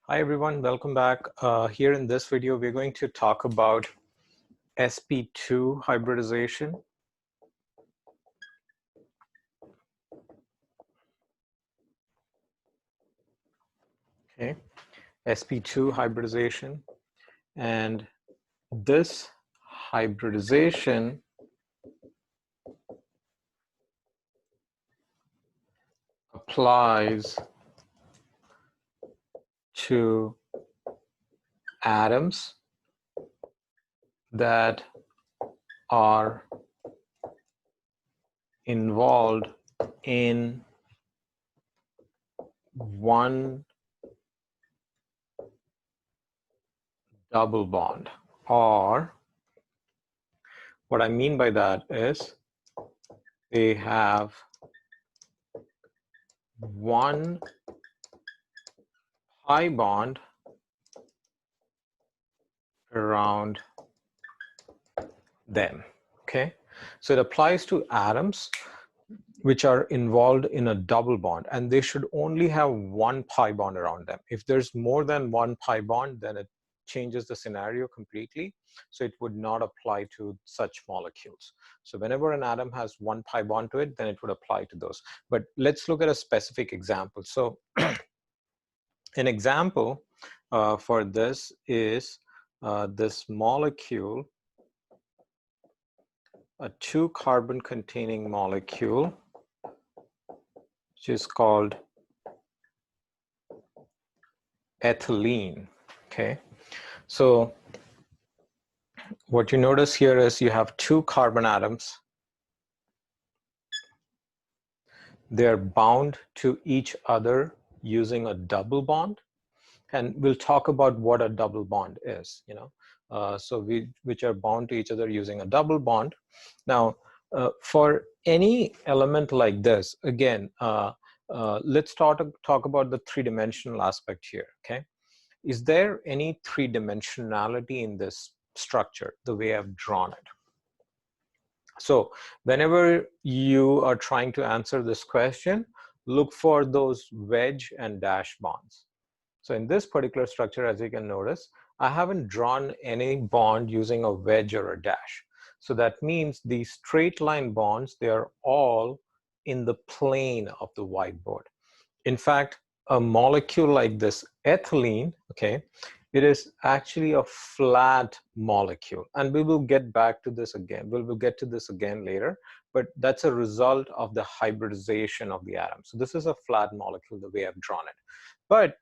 Hi everyone, welcome back. Here in this video, we're going to talk about Sp2 hybridization. Okay, Sp2 hybridization, and this hybridization applies to atoms that are involved in one double bond, or what I mean by that is they have one pi bond around them. Okay, so it applies to atoms which are involved in a double bond, and they should only have one pi bond around them. If there's more than one pi bond, then it changes the scenario completely. So it would not apply to such molecules. So whenever an atom has one pi bond to it, then it would apply to those. But let's look at a specific example. So an example for this is this molecule, a 2-carbon containing molecule, which is called ethylene. Okay, so what you notice here is you have 2 carbon atoms. They're bound to each other using a double bond, and we'll talk about what a double bond is, which are bound to each other using a double bond. Now, for any element like this, again, let's talk about the three-dimensional aspect here. Okay, is there any three-dimensionality in this structure the way I've drawn it? So whenever you are trying to answer this question, look for those wedge and dash bonds. So in this particular structure, as you can notice, I haven't drawn any bond using a wedge or a dash. So that means these straight line bonds, they are all in the plane of the whiteboard. In fact, a molecule like this ethylene, okay, it is actually a flat molecule, and we will get back to this again. We will get to this again later, but that's a result of the hybridization of the atom. So this is a flat molecule the way I've drawn it. But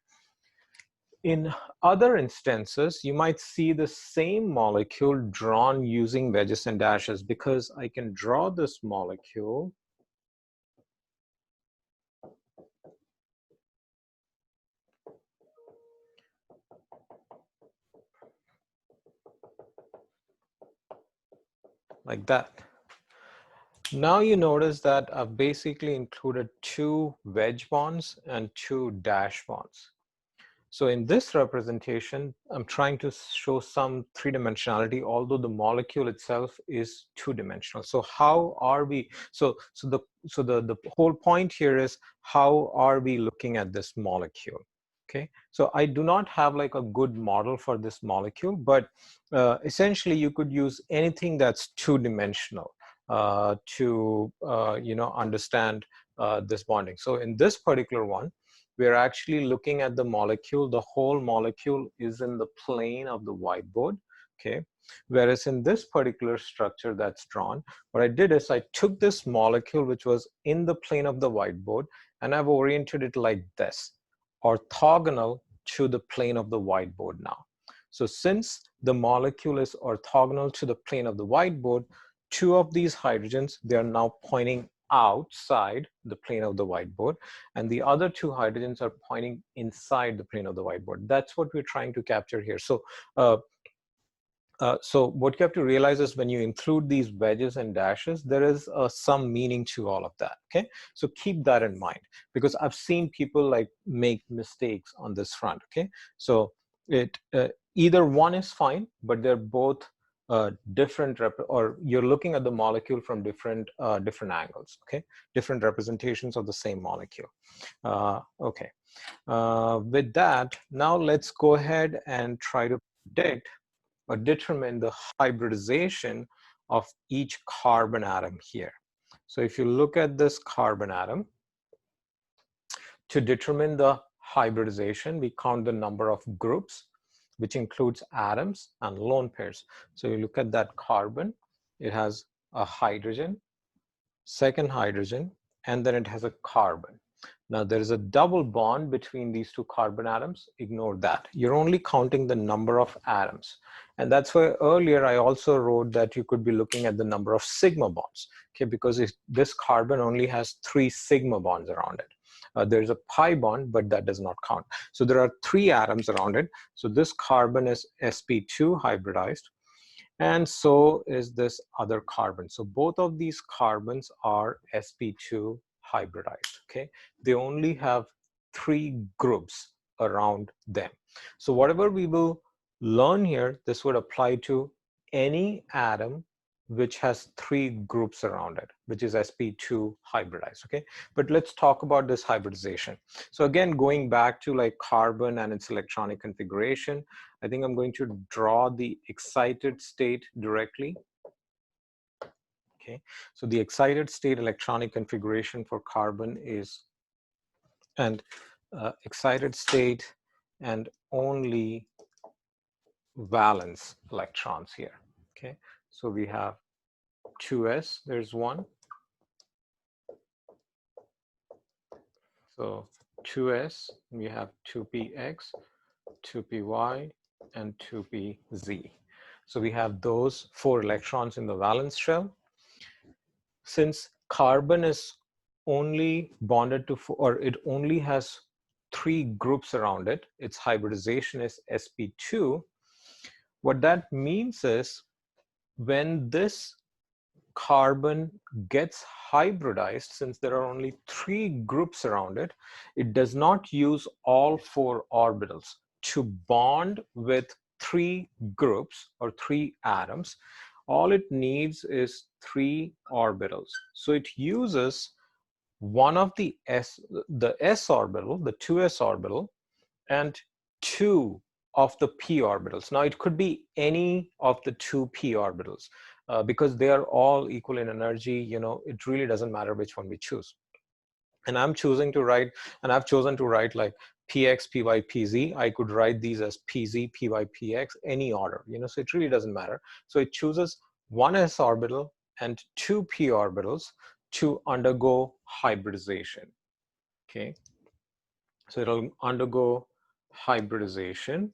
in other instances, you might see the same molecule drawn using wedges and dashes, because I can draw this molecule like that. Now you notice that I've basically included 2 wedge bonds and 2 dash bonds. So in this representation, I'm trying to show some three-dimensionality, although the molecule itself is two-dimensional. So how are we, the whole point here is, how are we looking at this molecule? Okay, so I do not have like a good model for this molecule, but essentially you could use anything that's two-dimensional to understand this bonding. So in this particular one, we're actually looking at the molecule. The whole molecule is in the plane of the whiteboard, okay? Whereas in this particular structure that's drawn, what I did is I took this molecule which was in the plane of the whiteboard, and I've oriented it like this, orthogonal to the plane of the whiteboard now. So since the molecule is orthogonal to the plane of the whiteboard, 2 of these hydrogens, they are now pointing outside the plane of the whiteboard, and the other 2 hydrogens are pointing inside the plane of the whiteboard. That's what we're trying to capture here. So so what you have to realize is, when you include these wedges and dashes, there is some meaning to all of that. Okay, so keep that in mind, because I've seen people like make mistakes on this front. Okay, so it either one is fine, but they're both different or you're looking at the molecule from different angles, okay? Different representations of the same molecule. Okay. With that, now let's go ahead and try to predict or determine the hybridization of each carbon atom here. So if you look at this carbon atom, to determine the hybridization, we count the number of groups, which includes atoms and lone pairs. So you look at that carbon, it has a hydrogen, second hydrogen, and then it has a carbon. Now there is a double bond between these two carbon atoms. Ignore that. You're only counting the number of atoms. And that's why earlier I also wrote that you could be looking at the number of sigma bonds, okay? Because this carbon only has 3 sigma bonds around it. There's a pi bond, but that does not count. So there are 3 atoms around it. So this carbon is sp2 hybridized, and so is this other carbon. So both of these carbons are sp2 hybridized, okay? They only have 3 groups around them. So whatever we will learn here, this would apply to any atom which has 3 groups around it, which is sp2 hybridized, okay? But let's talk about this hybridization. So again, going back to like carbon and its electronic configuration, I think I'm going to draw the excited state directly. Okay, so the excited state electronic configuration for carbon is, and excited state and only valence electrons here. Okay, so we have 2s, there's one. So 2s, we have 2px, 2py, and 2pz. So we have those 4 electrons in the valence shell. Since carbon is only bonded to, or it only has 3 groups around it, its hybridization is sp2. What that means is when this carbon gets hybridized, since there are only 3 groups around it, it does not use all 4 orbitals to bond with 3 groups or 3 atoms. All it needs is 3 orbitals. So it uses one of the s orbital, the 2s orbital, and 2 of the p orbitals. Now it could be any of the 2 p orbitals because they are all equal in energy. You know, it really doesn't matter which one we choose. And I'm choosing to write, and I've chosen to write like px, py, pz. I could write these as pz, py, px, any order, you know, so it really doesn't matter. So it chooses one s orbital and 2 p orbitals to undergo hybridization. Okay, so it'll undergo hybridization.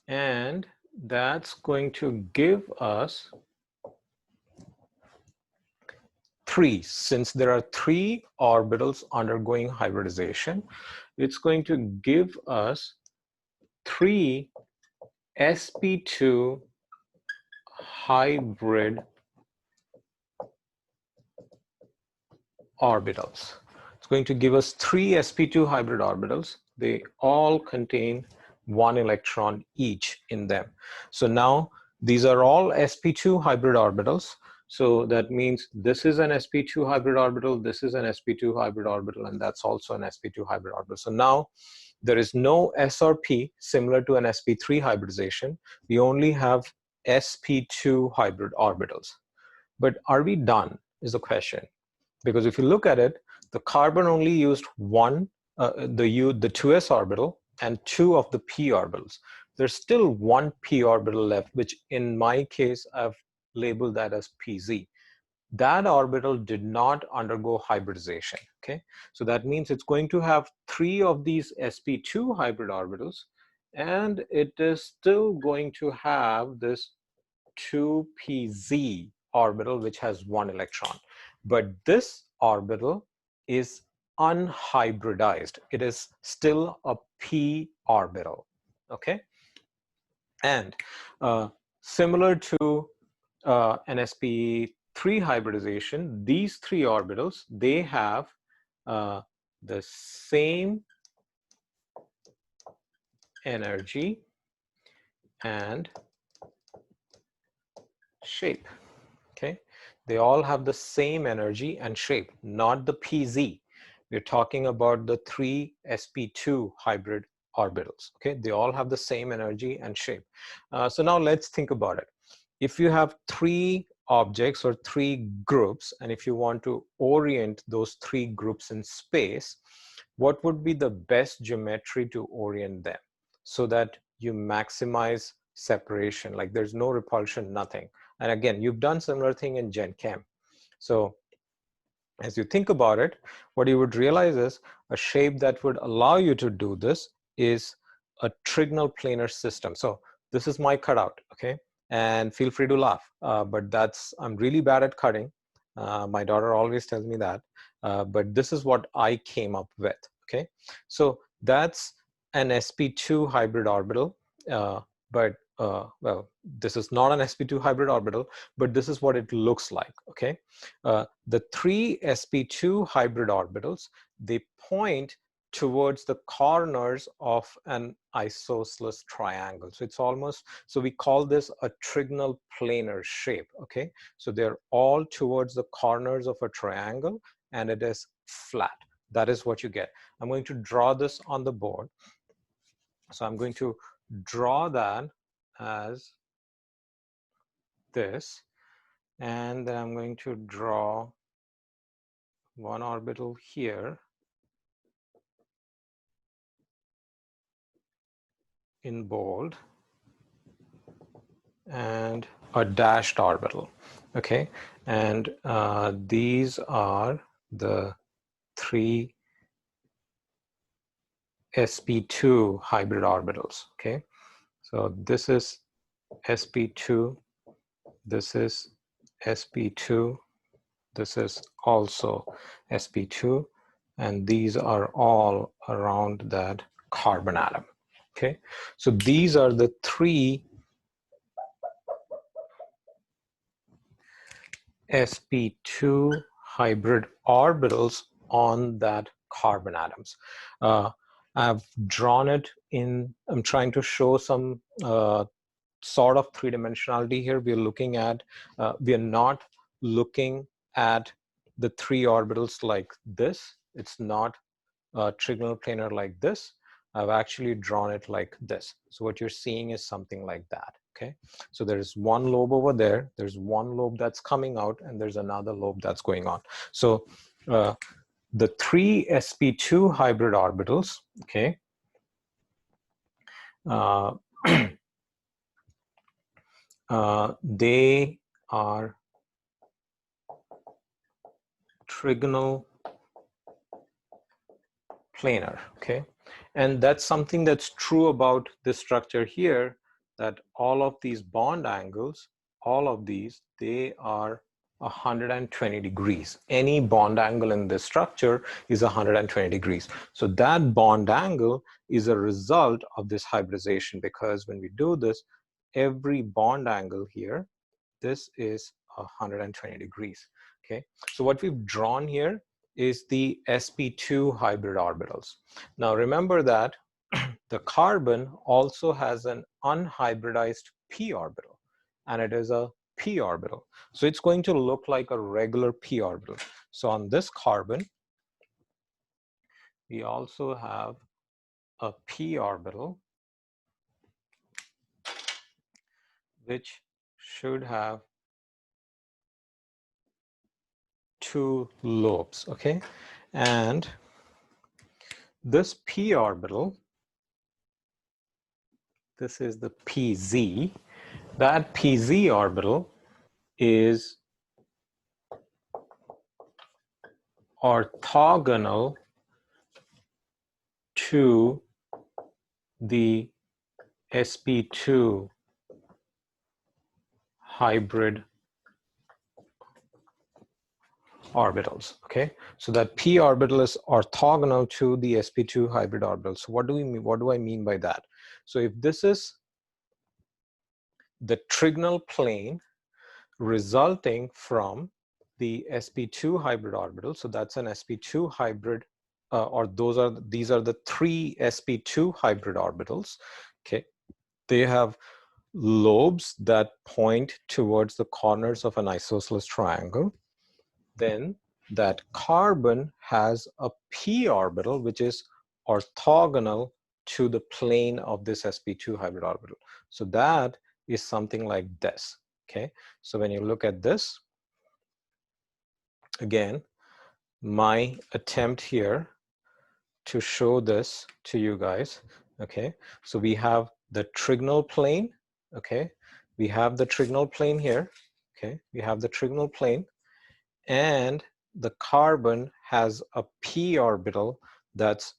And that's going to give us 3. Since there are 3 orbitals undergoing hybridization, it's going to give us 3 sp2 hybrid orbitals. It's going to give us 3 sp2 hybrid orbitals. They all contain 1 electron each in them. So now these are all sp2 hybrid orbitals. So that means this is an sp2 hybrid orbital, this is an sp2 hybrid orbital, and that's also an sp2 hybrid orbital. So now there is no s or p similar to an sp3 hybridization. We only have sp2 hybrid orbitals. But are we done is the question. Because if you look at it, the carbon only used one, the 2s orbital and 2 of the p orbitals. There's still 1 p orbital left, which in my case, I've labeled that as pz. That orbital did not undergo hybridization, okay? So that means it's going to have 3 of these sp2 hybrid orbitals, and it is still going to have this 2pz orbital, which has 1 electron. But this orbital is unhybridized. It is still a p orbital, okay? And similar to an sp3 hybridization, these 3 orbitals, they have the same energy and shape. Okay, they all have the same energy and shape, not the pz. We're talking about the three sp2 hybrid orbitals. Okay, they all have the same energy and shape. So now let's think about it. If you have three objects or three groups, and if you want to orient those three groups in space, what would be the best geometry to orient them so that you maximize separation, like there's no repulsion, nothing? And again, you've done similar thing in Gen Chem. So as you think about it, what you would realize is a shape that would allow you to do this is a trigonal planar system. So this is my cutout, okay? And feel free to laugh, but I'm really bad at cutting. My daughter always tells me that, but this is what I came up with, okay? So that's an sp2 hybrid orbital, well, this is not an sp2 hybrid orbital, but this is what it looks like, okay? The three sp2 hybrid orbitals, they point towards the corners of an isosceles triangle. So it's almost, so we call this a trigonal planar shape, okay? So they're all towards the corners of a triangle and it is flat. That is what you get. I'm going to draw this on the board. So I'm going to draw that as this, and then I'm going to draw one orbital here in bold and a dashed orbital, okay? And these are the three sp2 hybrid orbitals, okay? So this is sp2, this is sp2, this is also sp2, and these are all around that carbon atom, okay? So these are the three sp2 hybrid orbitals on that carbon atoms. I've drawn it in, I'm trying to show some sort of three-dimensionality here. We're looking at, we are not looking at the three orbitals like this. It's not trigonal planar like this. I've actually drawn it like this. So what you're seeing is something like that, okay? So there's one lobe over there, there's one lobe that's coming out, and there's another lobe that's going on. So the three sp2 hybrid orbitals, okay, they are trigonal planar, okay? And that's something that's true about this structure here, that all of these bond angles, all of these, they are 120 degrees. Any bond angle in this structure is 120 degrees. So that bond angle is a result of this hybridization, because when we do this, every bond angle here, this is 120 degrees, okay? So what we've drawn here is the sp2 hybrid orbitals. Now remember that the carbon also has an unhybridized p orbital, and it is a p orbital. So it's going to look like a regular p orbital. So on this carbon, we also have a p orbital, which should have two lobes, okay? And this p orbital, this is the pz, that pz orbital is orthogonal to the sp2 hybrid orbitals, okay? So that p orbital is orthogonal to the sp2 hybrid orbitals. So what do we mean? What do I mean by that? So if this is the trigonal plane resulting from the sp2 hybrid orbital, so that's an sp2 hybrid these are the 3 sp2 hybrid orbitals. Okay, they have lobes that point towards the corners of an isosceles triangle. Then that carbon has a p orbital which is orthogonal to the plane of this sp2 hybrid orbital. So that is something like this. Okay, so when you look at this, again, my attempt here to show this to you guys. Okay, so we have the trigonal plane. Okay, we have the trigonal plane here. Okay, we have the trigonal plane, and the carbon has a p orbital that's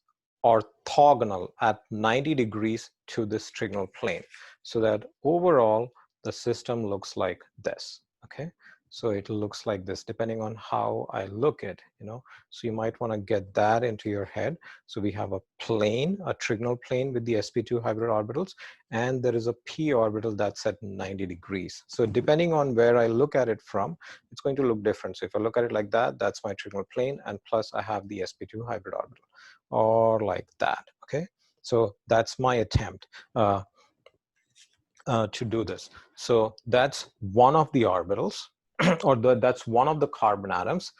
orthogonal at 90 degrees to this trigonal plane, so that overall the system looks like this. Okay, so it looks like this depending on how I look at, so you might want to get that into your head. So we have a plane, a trigonal plane with the sp2 hybrid orbitals, and there is a p orbital that's at 90 degrees. So depending on where I look at it from, it's going to look different. So if I look at it like that, that's my trigonal plane, and plus I have the sp2 hybrid orbital, or like that. Okay, so that's my attempt to do this. So that's one of the orbitals, or that's one of the carbon atoms,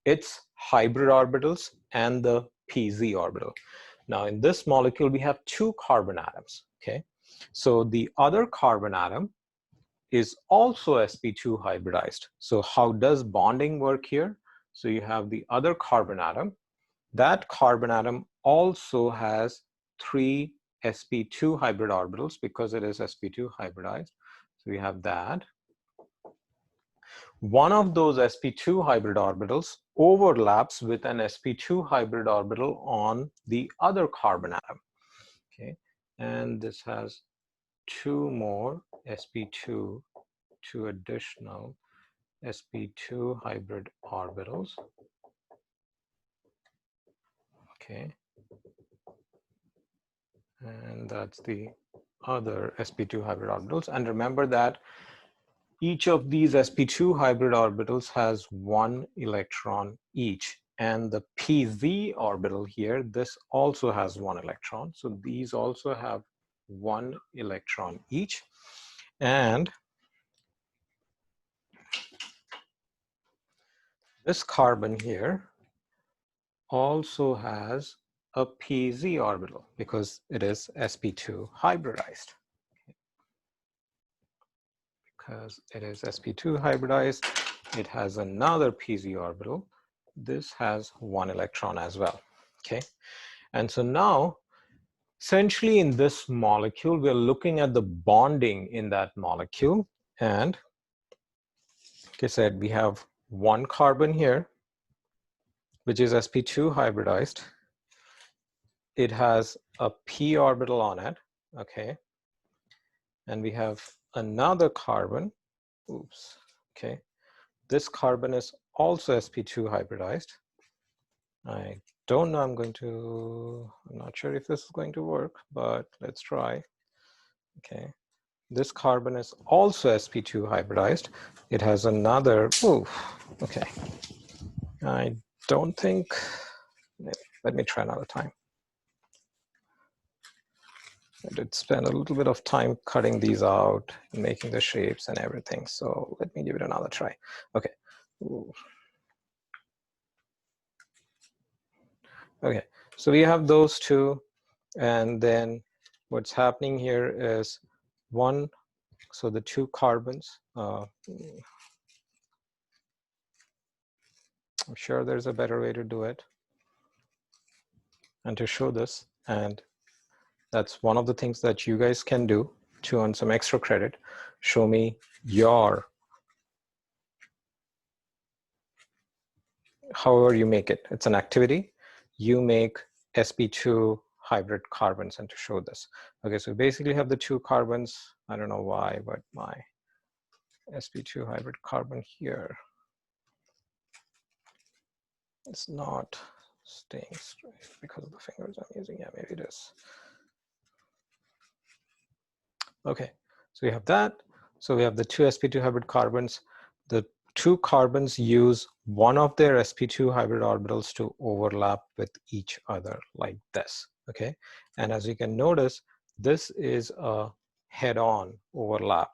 its hybrid orbitals and the pz orbital. Now in this molecule we have 2 carbon atoms. Okay, so the other carbon atom is also sp2 hybridized. So how does bonding work here? So you have the other carbon atom. That carbon atom also has 3 sp2 hybrid orbitals because it is sp2 hybridized. So we have that. One of those sp2 hybrid orbitals overlaps with an sp2 hybrid orbital on the other carbon atom. Okay, and this has 2 more sp2, 2 additional sp2 hybrid orbitals. Okay, and that's the other sp2 hybrid orbitals. And remember that each of these sp2 hybrid orbitals has 1 electron each, and the pz orbital here, this also has 1 electron. So these also have 1 electron each, and this carbon here also has a pz orbital because it is sp2 hybridized. Because it is sp2 hybridized, it has another pz orbital. This has 1 electron as well. Okay, and so now essentially in this molecule we're looking at the bonding in that molecule, and like I said, we have 1 carbon here which is sp2 hybridized. It has a p orbital on it. Okay, and we have another carbon. Oops. Okay, this carbon is also sp2 hybridized. I don't know, I'm not sure if this is going to work, but let's try. Okay, this carbon is also sp2 hybridized. It has another, okay. I don't think, let me try another time. I did spend a little bit of time cutting these out, making the shapes and everything. So let me give it another try. Okay. Okay, so we have those 2, and then what's happening here is so the 2 carbons, I'm sure there's a better way to do it and to show this, and that's one of the things that you guys can do to earn some extra credit. Show me however you make it. It's an activity. You make sp2 hybrid carbons, and to show this. Okay, so basically have the 2 carbons. I don't know why, but my sp2 hybrid carbon here is not staying straight because of the fingers I'm using. Yeah, maybe it is. Okay, so we have that. So we have the 2 sp2 hybrid carbons. The two carbons use one of their sp2 hybrid orbitals to overlap with each other like this, okay? And as you can notice, this is a head-on overlap.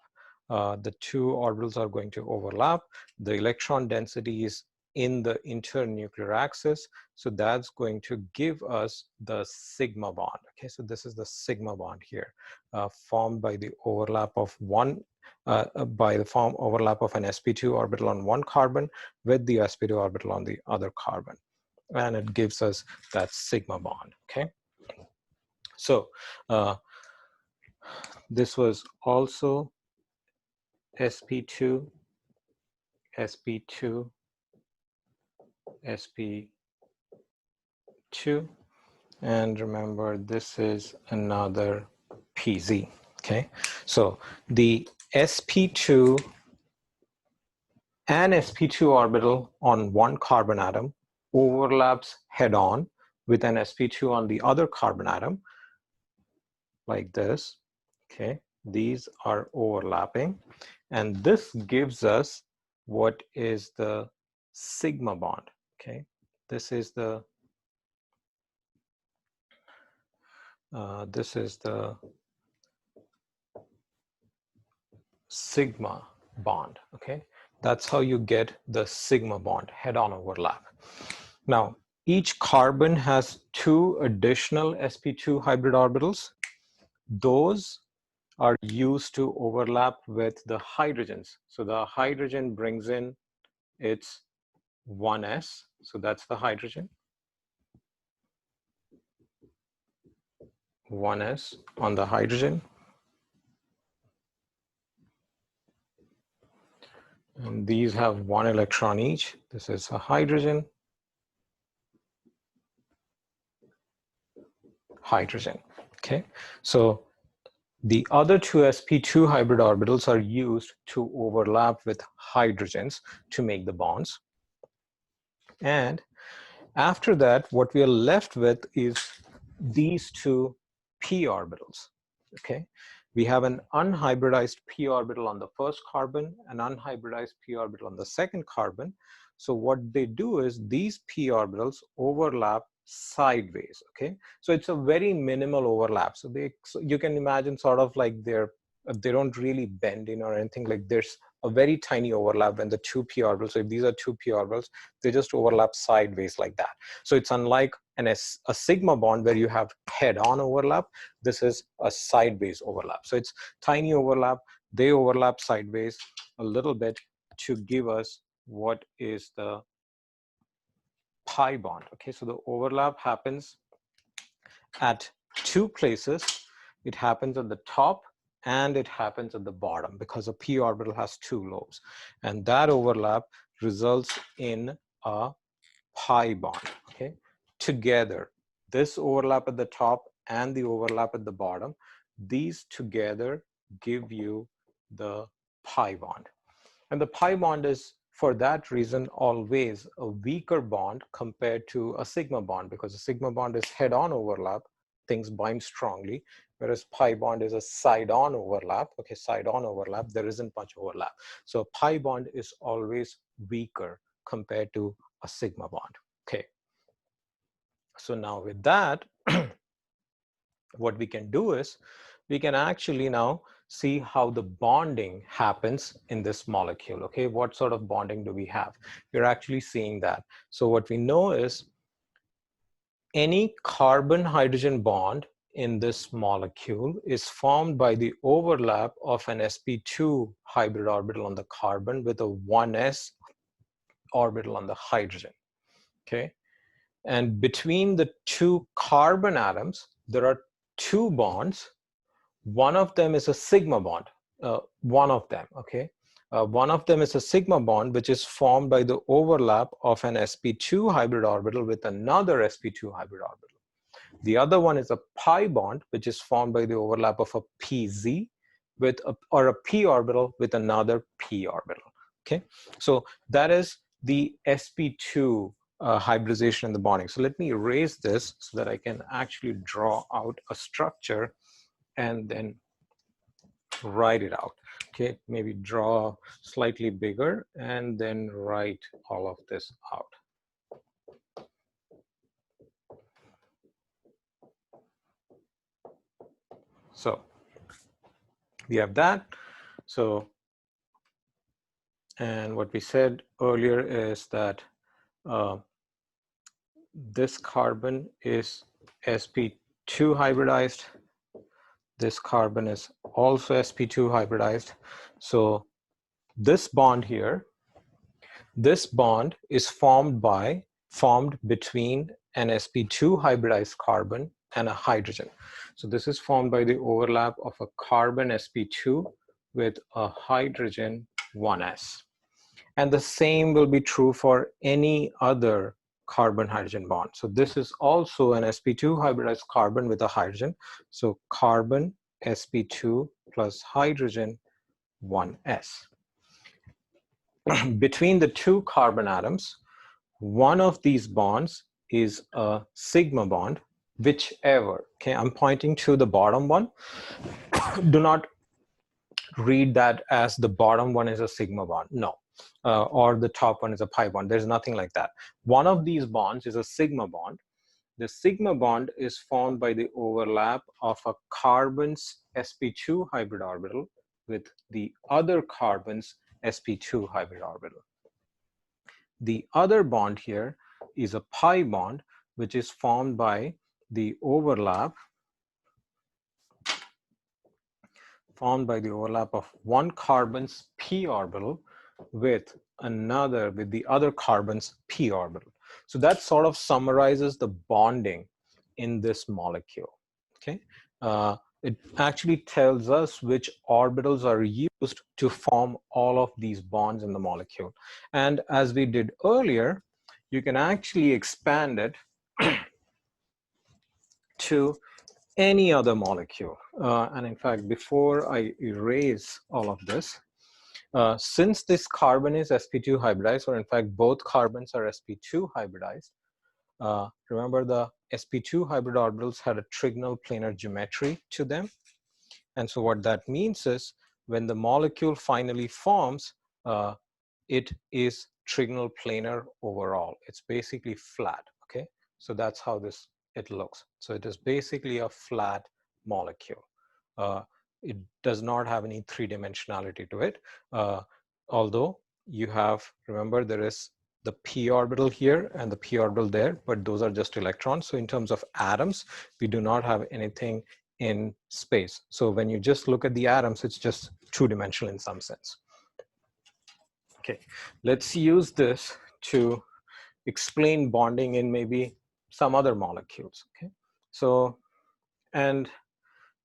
The two orbitals are going to overlap. The electron density is in the internuclear axis, so that's going to give us the sigma bond, okay? So this is the sigma bond here, formed by the overlap of overlap of an sp2 orbital on one carbon with the sp2 orbital on the other carbon, and it gives us that sigma bond, okay? So this was also sp2, sp2, sp2, and remember this is another pz, okay? So the sp2 and sp2 orbital on one carbon atom overlaps head-on with an sp2 on the other carbon atom like this, okay? These are overlapping, and this gives us what is the sigma bond, okay? This is the sigma bond, okay? That's how you get the sigma bond, head-on overlap. Now, each carbon has two additional sp2 hybrid orbitals. Those are used to overlap with the hydrogens. So the hydrogen brings in its 1s, so that's the hydrogen, 1s on the hydrogen. And these have one electron each. This is a hydrogen, hydrogen, okay? So the other two sp2 hybrid orbitals are used to overlap with hydrogens to make the bonds. And after that, what we are left with is these two p orbitals, okay? We have an unhybridized p orbital on the first carbon, an unhybridized p orbital on the second carbon. So what they do is these p orbitals overlap sideways, okay? So it's a very minimal overlap. So you can imagine sort of like they don't really bend in or anything. Like there's a very tiny overlap when the two p orbitals, so if these are two p orbitals, they just overlap sideways like that. So it's unlike a sigma bond where you have head-on overlap. This is a sideways overlap. So it's tiny overlap. They overlap sideways a little bit to give us what is the pi bond, okay? So the overlap happens at two places. It happens at the top and it happens at the bottom because a p orbital has two lobes, and that overlap results in a pi bond, okay? Together, this overlap at the top and the overlap at the bottom, these together give you the pi bond. And the pi bond is, for that reason, always a weaker bond compared to a sigma bond, because a sigma bond is head-on overlap, things bind strongly, whereas pi bond is a side-on overlap, okay, side-on overlap, there isn't much overlap. So a pi bond is always weaker compared to a sigma bond, okay? So now with that, what we can do is, we can actually now see how the bonding happens in this molecule, okay? What sort of bonding do we have? You're actually seeing that. So what we know is any carbon-hydrogen bond in this molecule is formed by the overlap of an sp2 hybrid orbital on the carbon with a 1s orbital on the hydrogen, okay? And between the two carbon atoms, there are two bonds. One of them is a sigma bond, one of them, okay? One of them is a sigma bond, which is formed by the overlap of an sp2 hybrid orbital with another sp2 hybrid orbital. The other one is a pi bond, which is formed by the overlap of a pz with or a p orbital with another p orbital, okay? So that is the sp2 hybridization and the bonding. So let me erase this so that I can actually draw out a structure and then write it out. Okay, maybe draw slightly bigger and then write all of this out. So we have that. So, and what we said earlier is that this carbon is sp2 hybridized. This carbon is also sp2 hybridized. So this bond here, this bond is formed between an sp2 hybridized carbon and a hydrogen. So this is formed by the overlap of a carbon sp2 with a hydrogen 1s. And the same will be true for any other carbon-hydrogen bond. So this is also an sp2 hybridized carbon with a hydrogen. So carbon sp2 plus hydrogen 1s. Between the two carbon atoms, one of these bonds is a sigma bond, whichever. Okay, I'm pointing to the bottom one. Do not read that as the bottom one is a sigma bond. No. Or the top one is a pi bond. There's nothing like that. One of these bonds is a sigma bond. The sigma bond is formed by the overlap of a carbon's sp2 hybrid orbital with the other carbon's sp2 hybrid orbital. The other bond here is a pi bond, which is formed by the overlap of one carbon's p orbital with the other carbon's p orbital. So that sort of summarizes the bonding in this molecule. Okay, it actually tells us which orbitals are used to form all of these bonds in the molecule. And as we did earlier, you can actually expand it to any other molecule. And in fact, before I erase all of this, since this carbon is sp2 hybridized, or in fact, both carbons are sp2 hybridized, remember the sp2 hybrid orbitals had a trigonal planar geometry to them. And so what that means is when the molecule finally forms, it is trigonal planar overall. It's basically flat, okay? So that's how it looks. So it is basically a flat molecule. It does not have any three-dimensionality to it. Although you have, remember, there is the p orbital here and the p orbital there, but those are just electrons. So in terms of atoms, we do not have anything in space. So when you just look at the atoms, it's just two-dimensional in some sense. Okay, let's use this to explain bonding in maybe some other molecules. Okay, so, and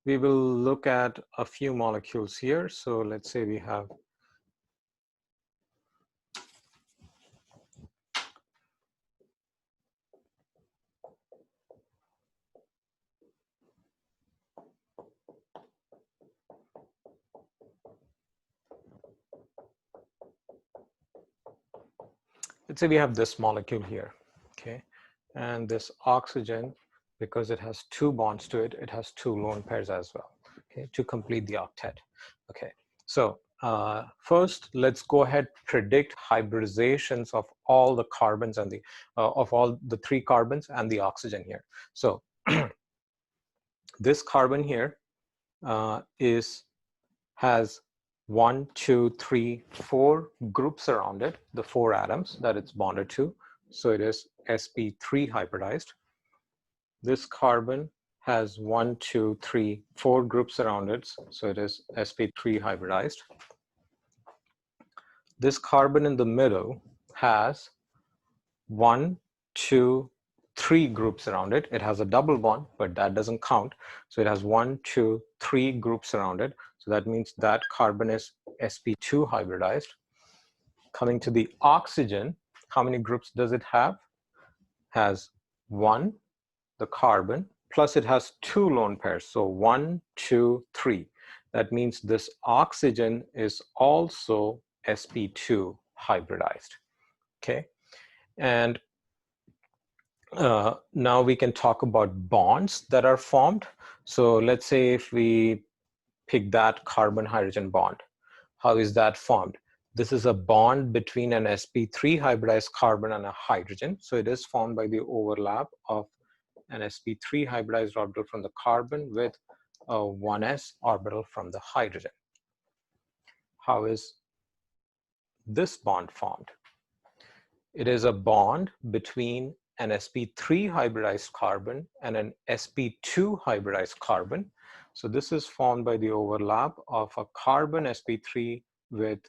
we will look at a few molecules here. So let's say we have this molecule here, okay? And this oxygen, because it has two bonds to it, it has two lone pairs as well, okay, to complete the octet. Okay, so first, let's go ahead predict hybridizations of all the carbons and of all the three carbons and the oxygen here. So this carbon here has 1, 2, 3, 4 groups around it, the 4 atoms that it's bonded to. So it is sp3 hybridized. This carbon has 1, 2, 3, 4 groups around it. So it is sp3 hybridized. This carbon in the middle has 1, 2, 3 groups around it. It has a double bond, but that doesn't count. So it has 1, 2, 3 groups around it. So that means that carbon is sp2 hybridized. Coming to the oxygen, how many groups does it have? Has 1, the carbon, plus it has 2 lone pairs. So 1, 2, 3. That means this oxygen is also sp2 hybridized. Okay, and now we can talk about bonds that are formed. So let's say if we pick that carbon-hydrogen bond. How is that formed? This is a bond between an sp3 hybridized carbon and a hydrogen. So it is formed by the overlap of an sp3 hybridized orbital from the carbon with a 1s orbital from the hydrogen. How is this bond formed? It is a bond between an sp3 hybridized carbon and an sp2 hybridized carbon. So this is formed by the overlap of a carbon sp3 with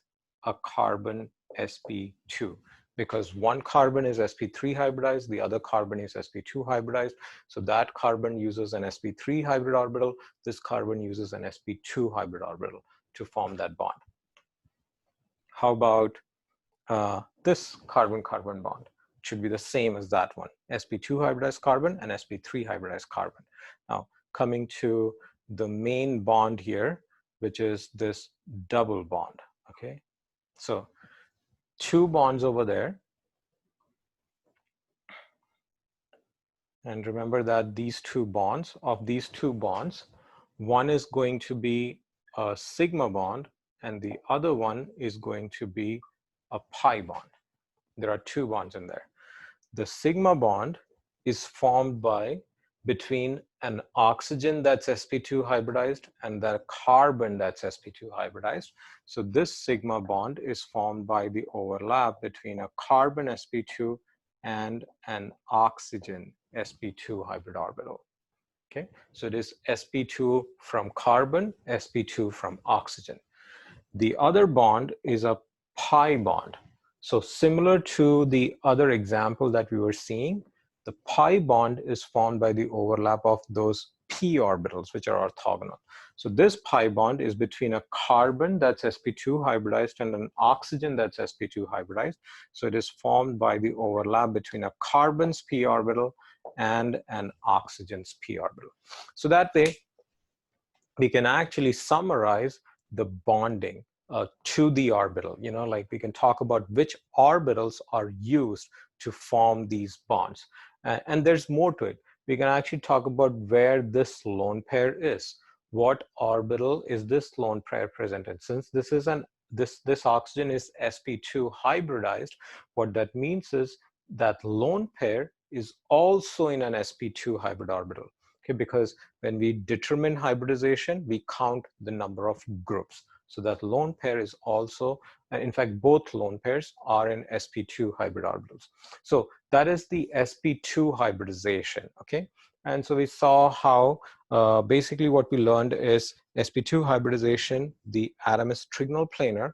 a carbon sp2, because one carbon is sp3 hybridized, the other carbon is sp2 hybridized. So that carbon uses an sp3 hybrid orbital, this carbon uses an sp2 hybrid orbital to form that bond. How about this carbon-carbon bond? It should be the same as that one, sp2 hybridized carbon and sp3 hybridized carbon. Now, coming to the main bond here, which is this double bond, okay? So, two bonds over there. And remember that these two bonds, one is going to be a sigma bond and the other one is going to be a pi bond. There are two bonds in there. The sigma bond is formed by between an oxygen that's sp2 hybridized and the carbon that's sp2 hybridized. So this sigma bond is formed by the overlap between a carbon sp2 and an oxygen sp2 hybrid orbital. Okay, so it is sp2 from carbon, sp2 from oxygen. The other bond is a pi bond. So similar to the other example that we were seeing, the pi bond is formed by the overlap of those p orbitals, which are orthogonal. So this pi bond is between a carbon that's sp2 hybridized and an oxygen that's sp2 hybridized. So it is formed by the overlap between a carbon's p orbital and an oxygen's p orbital. So that way, we can actually summarize the bonding to the orbital. You know, like we can talk about which orbitals are used to form these bonds. And there's more to it. We can actually talk about where this lone pair is. What orbital is this lone pair present in? Since this is this oxygen is sp2 hybridized, what that means is that lone pair is also in an sp2 hybrid orbital. Okay, because when we determine hybridization, we count the number of groups. So that lone pair is also, in fact, both lone pairs are in sp2 hybrid orbitals. So that is the sp2 hybridization, okay? And so we saw how basically what we learned is sp2 hybridization, the atom is trigonal planar.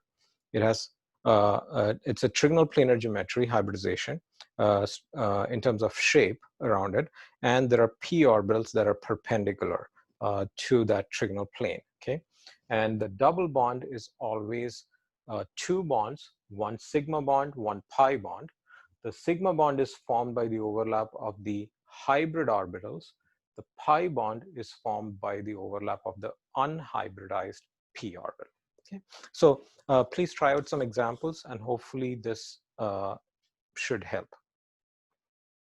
It has, it's a trigonal planar geometry hybridization in terms of shape around it. And there are p orbitals that are perpendicular to that trigonal plane, okay? And the double bond is always two bonds, one sigma bond, one pi bond. The sigma bond is formed by the overlap of the hybrid orbitals. The pi bond is formed by the overlap of the unhybridized p orbital. Okay, so please try out some examples and hopefully this should help.